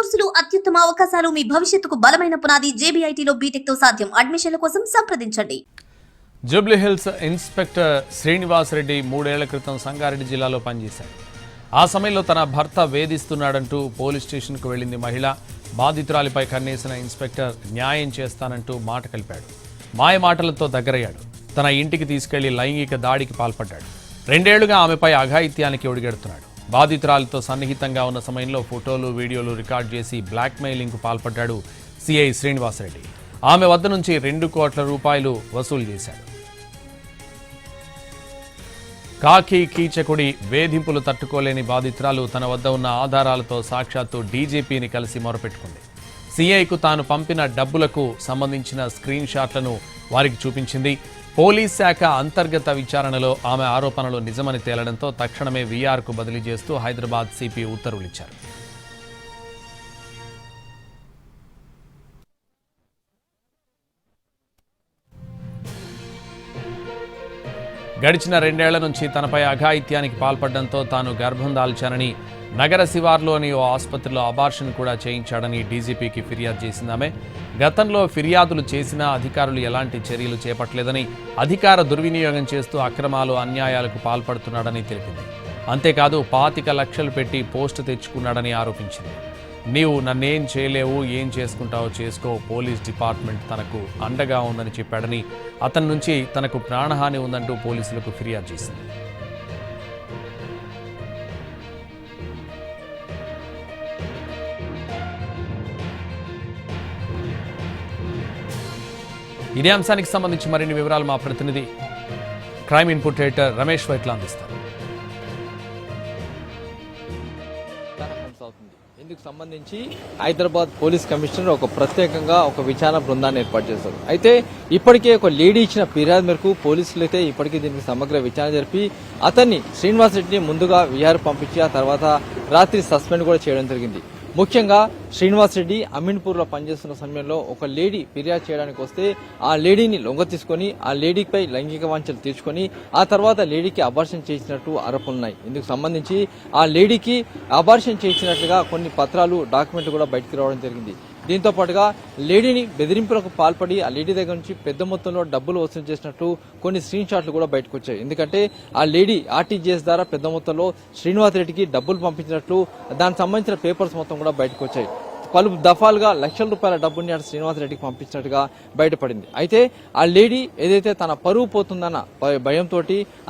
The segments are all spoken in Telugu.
కోర్సులు అత్యుత్తమ అవకాశాలు మీ భవిష్యత్తుకు బలమైన పునాది జేబీఐటీలో బీటెక్ తో సాధ్యం. అడ్మిషన్ల కోసం సంప్రదించండి. జూబ్లీహిల్స్ ఇన్స్పెక్టర్ శ్రీనివాస్ రెడ్డి 3 ఏళ్ల క్రితం సంగారెడ్డి జిల్లాలో పనిచేశాడు. ఆ సమయంలో తన భర్త వేధిస్తున్నాడంటూ పోలీస్ స్టేషన్కు వెళ్లింది మహిళ. బాధితురాలిపై కన్నేసిన ఇన్స్పెక్టర్ న్యాయం చేస్తానంటూ మాట కలిపాడు. మాయ మాటలతో దగ్గరయ్యాడు. తన ఇంటికి తీసుకెళ్లి లైంగిక దాడికి పాల్పడ్డాడు. 2 ఏళ్లుగా ఆమెపై అఘాయిత్యానికి ఒడిగెడుతున్నాడు. బాధితురాలితో సన్నిహితంగా ఉన్న సమయంలో ఫోటోలు, వీడియోలు రికార్డ్ చేసి బ్లాక్మెయిలింగ్కు పాల్పడ్డాడు సిఐ శ్రీనివాస్ రెడ్డి. ఆమె వద్ద నుంచి 2 కోట్ల రూపాయలు వసూలు చేశాడు. కాకి కీచకుడి వేధింపులు తట్టుకోలేని బాధితురాలు తన వద్ద ఉన్న ఆధారాలతో సాక్షాత్తు డీజీపీని కలిసి మొరపెట్టుకుంది. సీఐకు తాను పంపిన డబ్బులకు సంబంధించిన స్క్రీన్ షాట్లను వారికి చూపించింది. పోలీస్ శాఖ అంతర్గత విచారణలో ఆమె ఆరోపణలు నిజమని తేలడంతో తక్షణమే వీఆర్కు బదిలీ చేస్తూ హైదరాబాద్ సిపి ఉత్తర్వులిచ్చారు. గడిచిన 2 ఏళ్ల నుంచి తనపై అఘాయిత్యానికి పాల్పడడంతో తాను గర్భం దాల్చానని, నగర శివార్లోని ఓ ఆసుపత్రిలో అబార్షన్ కూడా చేయించాడని డీజీపీకి ఫిర్యాదు చేసిందామె. గతంలో ఫిర్యాదులు చేసినా అధికారులు ఎలాంటి చర్యలు చేపట్టలేదని, అధికార దుర్వినియోగం చేస్తూ అక్రమాలు, అన్యాయాలకు పాల్పడుతున్నాడని తెలిపింది. అంతేకాదు 25 లక్షలు పెట్టి పోస్టు తెచ్చుకున్నాడని ఆరోపించింది. నీవు నన్నేం చేయలేవు, ఏం చేసుకుంటావో చేసుకో, పోలీస్ డిపార్ట్మెంట్ తనకు అండగా ఉందని చెప్పాడని, అతని నుంచి తనకు ప్రాణహాని ఉందంటూ పోలీసులకు ఫిర్యాదు చేసింది. ఇదే అంశానికి సంబంధించి మరిన్ని వివరాలు మా ప్రతినిధి crime input editor Ramesh Vaitla అందిస్తారు. ఇందుకు సంబంధించి హైదరాబాద్ పోలీస్ కమిషనర్ ఒక ప్రత్యేకంగా ఒక విచారణ బృందాన్ని ఏర్పాటు చేశారు. అయితే ఇప్పటికే ఒక లేడీ ఇచ్చిన ఫిర్యాదు మేరకు పోలీసులు అయితే ఇప్పటికే దీనికి సమగ్ర విచారణ జరిపి అతన్ని శ్రీనివాస్ రెడ్డిని ముందుగా విహార్ పంపించి ఆ తర్వాత రాత్రి సస్పెండ్ కూడా చేయడం జరిగింది. ముఖ్యంగా శ్రీనివాస్ రెడ్డి అమీన్పూర్ లో పనిచేస్తున్న సమయంలో ఒక లేడీ ఫిర్యాదు చేయడానికి వస్తే ఆ లేడీని లొంగ తీసుకుని ఆ లేడీపై లైంగిక వాంఛలు తీర్చుకొని ఆ తర్వాత లేడీకి అబార్షన్ చేసినట్టు ఆరోపణలున్నాయి. ఇందుకు సంబంధించి ఆ లేడీకి అబార్షన్ చేసినట్లుగా కొన్ని పత్రాలు, డాక్యుమెంట్లు కూడా బయటకు రావడం జరిగింది. దీంతో పాటుగా లేడీని బెదిరింపులకు పాల్పడి ఆ లేడీ దగ్గర నుంచి పెద్ద మొత్తంలో డబ్బులు వసూలు చేసినట్టు కొన్ని స్క్రీన్ షాట్లు కూడా బయటకు వచ్చాయి. ఎందుకంటే ఆ లేడీ ఆర్టీజీఎస్ ద్వారా పెద్ద మొత్తంలో శ్రీనివాస్ రెడ్డికి డబ్బులు పంపించినట్లు దానికి సంబంధించిన పేపర్స్ మొత్తం కూడా బయటకు వచ్చాయి. పలు దఫాలుగా లక్షల రూపాయల డబ్బుని అటు శ్రీనివాస్ రెడ్డికి పంపించినట్టుగా బయటపడింది. అయితే ఆ లేడీ ఏదైతే తన పరువు పోతుందన్న భయంతో,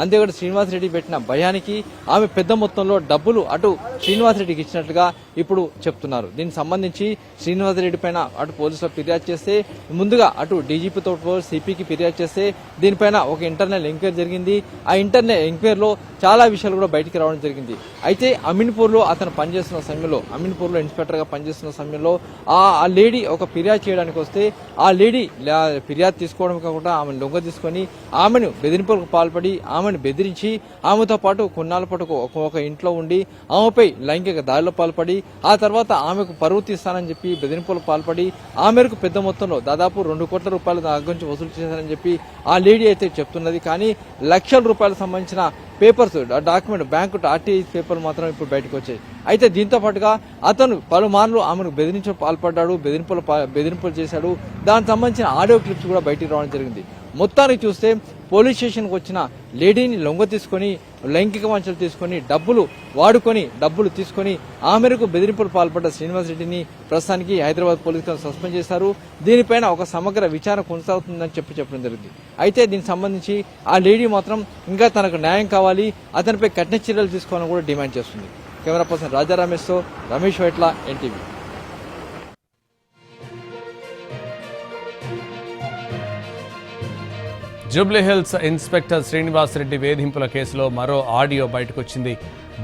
అంతేకాదు శ్రీనివాస్ రెడ్డి పెట్టిన భయానికి ఆమె పెద్ద మొత్తంలో డబ్బులు అటు శ్రీనివాస్ రెడ్డికి ఇచ్చినట్లుగా ఇప్పుడు చెప్తున్నారు. దీనికి సంబంధించి శ్రీనివాస్ రెడ్డి పైన అటు పోలీసులు ఫిర్యాదు చేస్తే, ముందుగా అటు డీజీపీతో సిపికి ఫిర్యాదు చేస్తే దీనిపైన ఒక ఇంటర్నల్ ఎంక్వైరీ జరిగింది. ఆ ఇంటర్నల్ ఎంక్వైరీలో చాలా విషయాలు కూడా బయటికి రావడం జరిగింది. అయితే అమీన్పూర్ లో అతను పనిచేస్తున్న సమయంలో, అమీన్పూర్ లో ఇన్స్పెక్టర్ గా పనిచేస్తున్న సమయంలో ఆ లేడీ ఒక ఫిర్యాదు చేయడానికి వస్తే ఆ లేడీ ఫిర్యాదు తీసుకోవడం కాకుండా ఆమెను లొంగ తీసుకొని ఆమెను బెదిరింపులకు పాల్పడి ఆమెను బెదిరించి ఆమెతో పాటు కొన్నాళ్ళ పాటు ఒక ఇంట్లో ఉండి ఆమెపై లైంగిక దాడిలో పాల్పడి ఆ తర్వాత ఆమెకు పరువు తీస్తానని చెప్పి బెదిరింపులకు పాల్పడి ఆ మేరకు పెద్ద మొత్తంలో దాదాపు 2 కోట్ల రూపాయలు దగ్గర నుంచి వసూలు చేశారని చెప్పి ఆ లేడీ అయితే చెప్తున్నది. కానీ లక్షల రూపాయలకు సంబంధించిన పేపర్స్, డాక్యుమెంట్, బ్యాంకు ఆర్టీఐ పేపర్లు మాత్రం ఇప్పుడు బయటకు వచ్చాయి. అయితే దీంతో పాటుగా అతను పలుమార్లు ఆమెను బెదిరించడం పాల్పడ్డాడు, బెదిరింపులు చేశాడు. దానికి సంబంధించిన ఆడియో క్లిప్స్ కూడా బయటికి రావడం జరిగింది. మొత్తానికి చూస్తే పోలీస్ స్టేషన్కి వచ్చిన లేడీని లొంగ తీసుకొని లైంగిక వాంఛలు తీసుకొని డబ్బులు తీసుకొని ఆ మేరకు బెదిరింపులు పాల్పడ్డ శ్రీనివాస్ రెడ్డిని ప్రస్తుతానికి హైదరాబాద్ పోలీసులు సస్పెండ్ చేశారు. దీనిపైన ఒక సమగ్ర విచారణ కొనసాగుతుందని చెప్పడం జరిగింది. అయితే దీనికి సంబంధించి ఆ లేడీ మాత్రం ఇంకా తనకు న్యాయం కావాలి, అతనిపై కఠిన చర్యలు తీసుకోవాలని కూడా డిమాండ్ చేస్తుంది. కెమెరా పర్సన్ రాజా రమేష్తో రమేష్ వైట్ల, ఎన్టీవీ. జూబ్లీహిల్స్ ఇన్స్పెక్టర్ శ్రీనివాస్ రెడ్డి వేధింపుల కేసులో మరో ఆడియో బయటకొచ్చింది.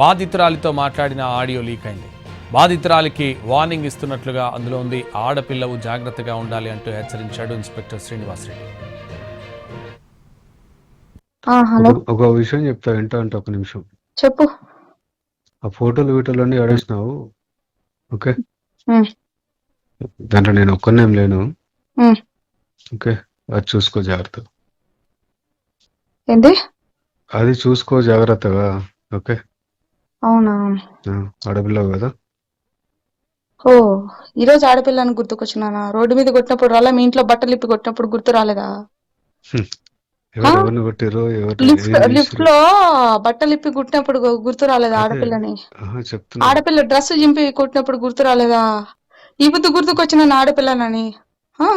బాధితురాలితో మాట్లాడిన ఆడియో లీక్ అయింది. బాధితురాలికి వార్నింగ్ ఇస్తున్నట్లుగా అందులో ఉంది. ఆడపిల్లవు జాగ్రత్తగా ఉండాలి అంటూ హెచ్చరించాడు ఇన్స్పెక్టర్ శ్రీనివాస్ రెడ్డి. ఒక విషయం చెప్తా, అంటే ఒక నిమిషం చెప్పు. ఆ ఫోటోలు వీటోలన్నీ ఆడేసినావు, ఓకే? దాంట్లో నేను ఒక్కనేం లేను, ఓకే? అది చూసుకో జాగ్రత్త. ఏంటి? అది చూసుకో జాగ్రత్తగా, ఓకే? అవునా? ఆడపిల్లవు కదా. ఓ ఈరోజు ఆడపిల్లని గుర్తుకొచ్చినానా? రోడ్డు మీద కొట్టినప్పుడు రాలా? మీ ఇంట్లో బట్టలు ఇప్పి కొట్టినప్పుడు గుర్తు రాలేదా? హ్మ్. ఆ? ఎవరిని కొట్టిర్రో ఎవరు లిఫ్ట్ ఏం లిఫ్ట్ చేసిర్రు? లో బట్టలు ఇప్పి కుట్టినప్పుడు గుర్తు రాలేదా అదే ఆడపిల్లని? చెప్తున్నా. ఆడపిల్ల డ్రెస్ చింపి కుట్టినప్పుడు గుర్తు రాలేదా? ఈ బుద్ధి గుర్తుకొచ్చిన నా ఆడపిల్లనని. ఆ?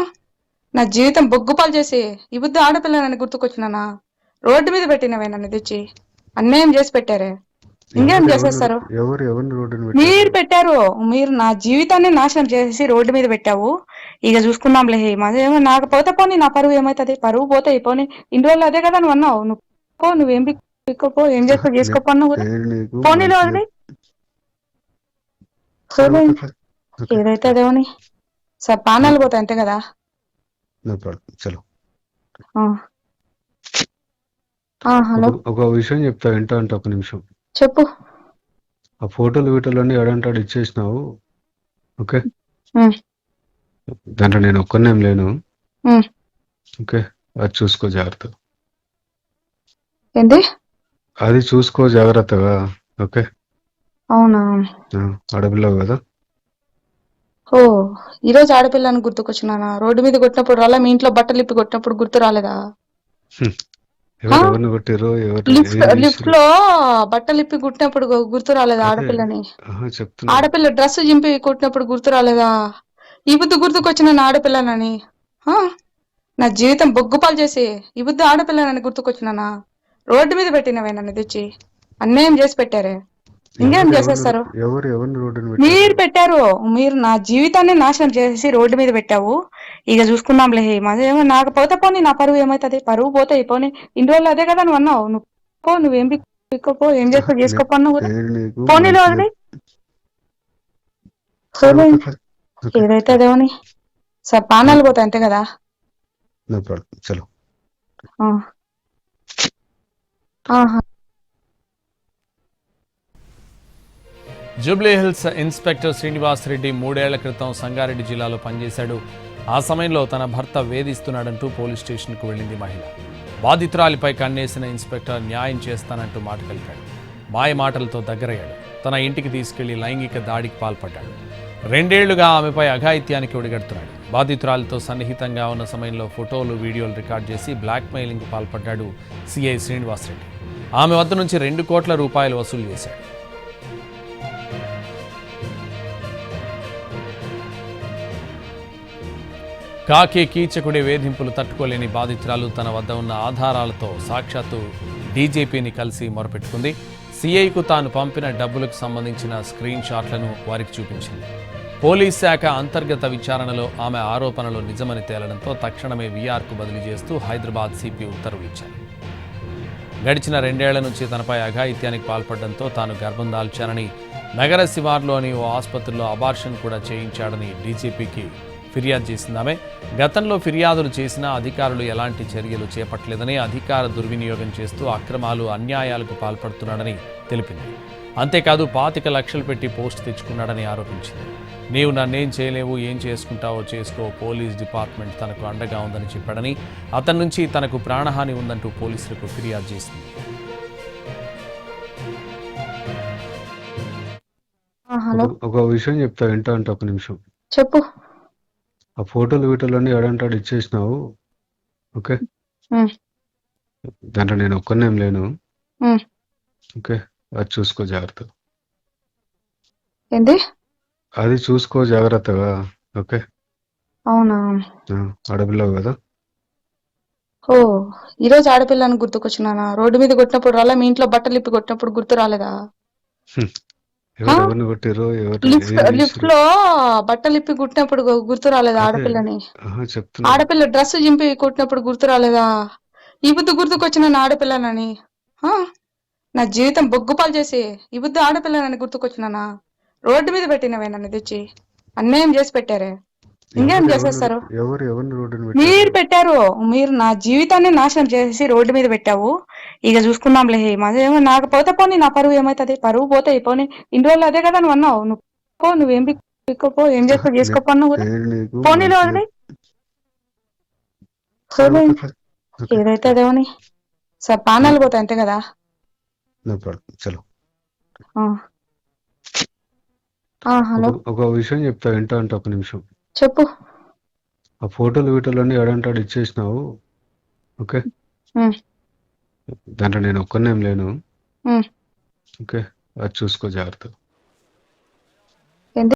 నా జీవితం బొగ్గుపాలు చేసి ఈ బుద్ధి ఆడపిల్లనని గుర్తుకొచ్చినానా? రోడ్డు మీద పెట్టినవే నన్ను తెచ్చి అన్యాయం చేసి పెట్టారే. ఇంకేం చేసేస్తారు? ఎవరిని రోడ్డున పెట్టారు? మీరు పెట్టారు. మీరు నా జీవితాన్ని నాశనం చేసి రోడ్డు మీద పెట్టావు. ఇక చూసుకుందాంలే. మాదేమో నాకు పోతే పోనీ, నా పరువు ఏమైతుంది? పరువు పోతే పోనీ. ఇన్ని రోజులు అదే కదా నువ్వు అన్నావు. నువ్వు పో, నువ్వేం పిక్కోపో, ఏం ఆహా, చేసుకో చేసుకోపో అన్నావు కదా. నేను నీకు పోనీలో మంచిగా వదిలి సరే, ఓకే ఏదైతే అదేమని సార్ పానాలు పోతాయి అంతే కదా. No problem. చలో ఆ. హలో ఒక విషయం చెప్తా, వింటా అంటే ఒక నిమిషం. చెప్పు. ఆ ఫోటోలు అన్ని అడంటాడు ఇచ్చేసినావు. ఓకే, ఉమ్, దాంట్లో నేను ఒక్కనేం లేను. ఉమ్. ఓకే, అది చూసుకో జాగ్రత్త. ఏంటి? అది చూసుకో జాగ్రత్తగా. ఓకే, అవునా? ఆడపిల్లవు కదా. ఓ ఈరోజు ఆడపిల్లని గుర్తుకొచ్చినానా? రోడ్డు మీద కొట్టినప్పుడు రాలా? మీ ఇంట్లో బట్టలు ఇప్పి కొట్టినప్పుడు గుర్తు రాలేదా? హ్మ్. ఆ? ఎవరిని కొట్టిర్రో ఎవరు లిఫ్ట్ ఏం లిఫ్ట్ చేసిర్రు? లో బట్టలు ఇప్పి కుట్టినప్పుడు గుర్తు రాలేదా అదే ఆడపిల్లని? చెప్తున్నా. ఆడపిల్ల డ్రెస్ చింపి కుట్టినప్పుడు గుర్తు రాలేదా? ఈ బుద్ధి గుర్తుకొచ్చిన నా ఆడపిల్లనని. ఆ? నా జీవితం బొగ్గుపాలు చేసి ఈ బుద్ధి ఆడపిల్లనని గుర్తుకొచ్చినానా? రోడ్డు మీద పెట్టినవే నన్ను తెచ్చి అన్యాయం చేసి పెట్టారే. ఇంకేం చేసేస్తారు? ఎవరిని రోడ్డున పెట్టారు? మీరు పెట్టారు. మీరు నా జీవితాన్ని నాశనం చేసి రోడ్డు మీద పెట్టావు. ఇక చూసుకుందాంలే. మాదేమో నాకు పోతే పోనీ, నా పరువు ఏమైతుంది? పరువు పోతే పోనీ. ఇన్ని రోజులు అదే కదా నువ్వు అన్నావు. నువ్వు పో, నువ్వేం పిక్కోపో, ఏం ఆహా, చేసుకోపో అన్నావు కదా. నేను నీకు పోనీలో మంచిగా వదిలి సరే, ఓకే ఏదైతే అదేమని సార్ పానాలు పోతాయి అంతే కదా. No problem. చలో ఆ. జూబ్లీ హిల్స్ ఇన్స్పెక్టర్ శ్రీనివాస్ రెడ్డి 3 ఏళ్ల క్రితం సంగారెడ్డి జిల్లాలో పనిచేశాడు. ఆ సమయంలో తన భర్త వేధిస్తున్నాడంటూ పోలీస్ స్టేషన్కు వెళ్ళింది మహిళ. బాధితురాలిపై కన్నేసిన ఇన్స్పెక్టర్ న్యాయం చేస్తానంటూ మాట కలిపాడు. మాయ మాటలతో దగ్గరయ్యాడు. తన ఇంటికి తీసుకెళ్లి లైంగిక దాడికి పాల్పడ్డాడు. 2 ఏళ్లుగా ఆమెపై అఘాయిత్యానికి ఒడిగడుతున్నాడు. బాధితురాలితో సన్నిహితంగా ఉన్న సమయంలో ఫోటోలు, వీడియోలు రికార్డ్ చేసి బ్లాక్మెయిలింగ్కు పాల్పడ్డాడు సిఐ శ్రీనివాస్ రెడ్డి. ఆమె వద్ద నుంచి 2 కోట్ల రూపాయలు వసూలు చేశాడు. కాకి కీచకుడి వేధింపులు తట్టుకోలేని బాధితురాలు తన వద్ద ఉన్న ఆధారాలతో సాక్షాత్తు డీజీపీని కలిసి మొరపెట్టుకుంది. సీఐకు తాను పంపిన డబ్బులకు సంబంధించిన స్క్రీన్ షాట్లను వారికి చూపించింది. పోలీస్ శాఖ అంతర్గత విచారణలో ఆమె ఆరోపణలు నిజమని తేలడంతో తక్షణమే వీఆర్కు బదిలీ చేస్తూ హైదరాబాద్ సిపి ఉత్తర్వులు ఇచ్చారు. గడిచిన 2 ఏళ్ల నుంచి తనపై అఘాయిత్యానికి పాల్పడడంతో తాను గర్భం దాల్చానని, నగర శివార్లోని ఓ ఆసుపత్రిలో అబార్షన్ కూడా చేయించాడని డీజీపీకి ఫిర్యాదు చేసిందామె. గతంలో ఫిర్యాదులు చేసినా అధికారులు ఎలాంటి చర్యలు చేపట్టలేదని, అధికార దుర్వినియోగం చేస్తూ అక్రమాలు, అన్యాయాలకు పాల్పడుతున్నాడని తెలిపింది. అంతేకాదు 25 లక్షలు పెట్టి పోస్ట్ తెచ్చుకున్నాడని ఆరోపించింది. నీవు నన్నేం చేయలేవు, ఏం చేసుకుంటావో చేసుకో, పోలీస్ డిపార్ట్మెంట్ తనకు అండగా ఉందని చెప్పాడని, అతని నుంచి తనకు ప్రాణహాని ఉందంటూ పోలీసులకు ఫిర్యాదు చేసింది. ఒక విషయం చెప్తా, వింటా అంటే ఒక నిమిషం. చెప్పు. ఆ ఫోటోలు అన్ని అడంటాడు ఇచ్చేసినావు. ఓకే, దాంట్లో నేను ఒక్కనేం లేను. ఓకే, అది చూసుకో జాగ్రత్త. ఏంటి? అది చూసుకో జాగ్రత్తగా. ఓకే, అవునా? ఆడపిల్లవు కదా. ఓ ఈరోజు ఆడపిల్లని గుర్తుకొచ్చినానా? రోడ్డు మీద కొట్టినప్పుడు రాలా? మీ ఇంట్లో బట్టలు ఇప్పి కొట్టినప్పుడు గుర్తు రాలేదా? ఎవరిని కొట్టిర్రో ఎవరు లిఫ్ట్ ఏం లిఫ్ట్ చేసిర్రు? లో బట్టలు ఇప్పి కుట్టినప్పుడు గుర్తు రాలేదా అదే ఆడపిల్లని? చెప్తున్నా. ఆడపిల్ల డ్రెస్ చింపి కుట్టినప్పుడు గుర్తు రాలేదా? ఈ బుద్ధి గుర్తుకొచ్చిన నా ఆడపిల్లనని. ఆ? నా జీవితం బొగ్గుపాలు చేసి ఈ బుద్ధి ఆడపిల్లనని గుర్తుకొచ్చినానా? రోడ్డు మీద పెట్టినవే నన్ను తెచ్చి అన్యాయం చేసి పెట్టారే. ఇంకేం చేసేస్తారు? ఎవరిని రోడ్డున మీరు పెట్టారు? పెట్టారు. మీరు నా జీవితాన్ని నాశనం చేసి రోడ్డు మీద పెట్టావు. ఇక చూసుకుందాంలే. మాదేమో నాకు పోతే పోనీ, నా పరువు ఏమైతుంది? పరువు పోతే పోనీ. ఇన్ని రోజులు అదే కదా నువ్వు అన్నావు. నువ్వు పో, నువ్వేం పిక్కోపో, ఏం చేసుకోపో అన్నావు కదా. నేను నీకు పోనీలో మంచిగా వదిలి ఏదైతే అదేమని సార్ పానాలు పోతాయి అంతే కదా. No problem. చలో ఆ. హలో ఒక విషయం చెప్తా, వింటా అంటే ఒక నిమిషం. చెప్పు. ఆ ఫోటోలు అన్ని ఎడంటాడు ఇచ్చేసినావు. ఓకే, ఉమ్, దాంట్లో నేను ఒక్కనేం లేను. ఉమ్. ఓకే, అది చూసుకో జాగ్రత్త.